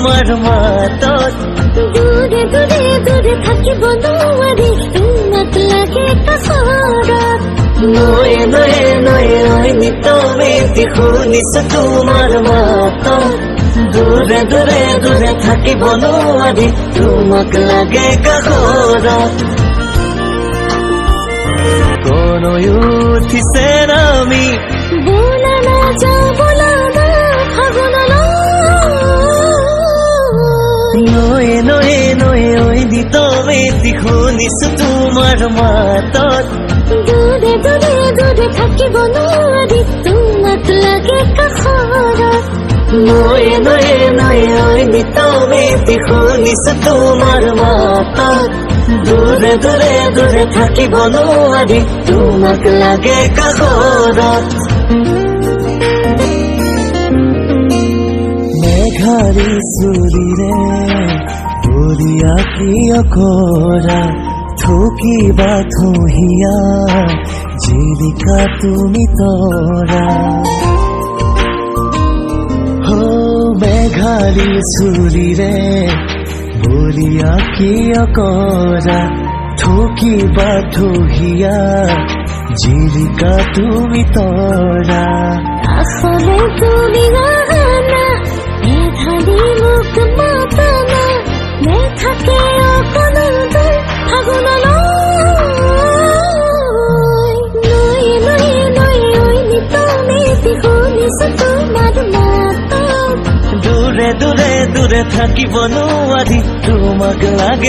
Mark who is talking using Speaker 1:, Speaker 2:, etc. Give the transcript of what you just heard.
Speaker 1: তোমাৰ মাতত
Speaker 2: দূৰে দূৰে দূৰে থাকিব নোৱাৰি তোমাক লাগে কাষৰত
Speaker 1: নয়ে নয়ে নয়ে ঐ নিতমেতি শুনিছো তোমাৰ মাতত দূৰে দূৰে দূৰে থাকিব নোৱাৰি তোমাক লাগে কাষৰত কোনৈ উঠিছে নামি
Speaker 2: বোলা না যাওঁ বোলা না ফাগুনলৈ
Speaker 1: নয়ে নয়ে নয়ে ঐ নিতমেতি শুনিছো তোমাৰ মাতত
Speaker 2: দূৰে দূৰে দূৰে থাকিব নোৱাৰি তোমাক লাগে কাষৰত
Speaker 1: নয়ে নয়ে নয়ে ঐ নিতমেতি শুনিছো তোমাৰ মাতত দূৰে দূৰে দূৰে থাকিব নোৱাৰি তোমাক লাগে কাষৰত মেঘাৰী চুৰিৰে বলিয়া কিয় কৰা থকিবা থহিয়া জীৱিকা তুমি তৰা মেঘাৰী চুৰিৰে বলিয়া কিয় কৰা থকিবা থহিয়া জীৱিকা তুমি তৰা
Speaker 2: আসলে তুমি আহানা মেঘালী মোক মাতানা নেথাকে অকণো দূৰ ফাগুনলৈ নয়ে নয়ে নয়ে ঐ নিতমেতি শুনিছো তোমাৰ মাতত
Speaker 1: দূৰে দূৰে দূৰে থাকিব নোৱাৰি তোমাক লাগে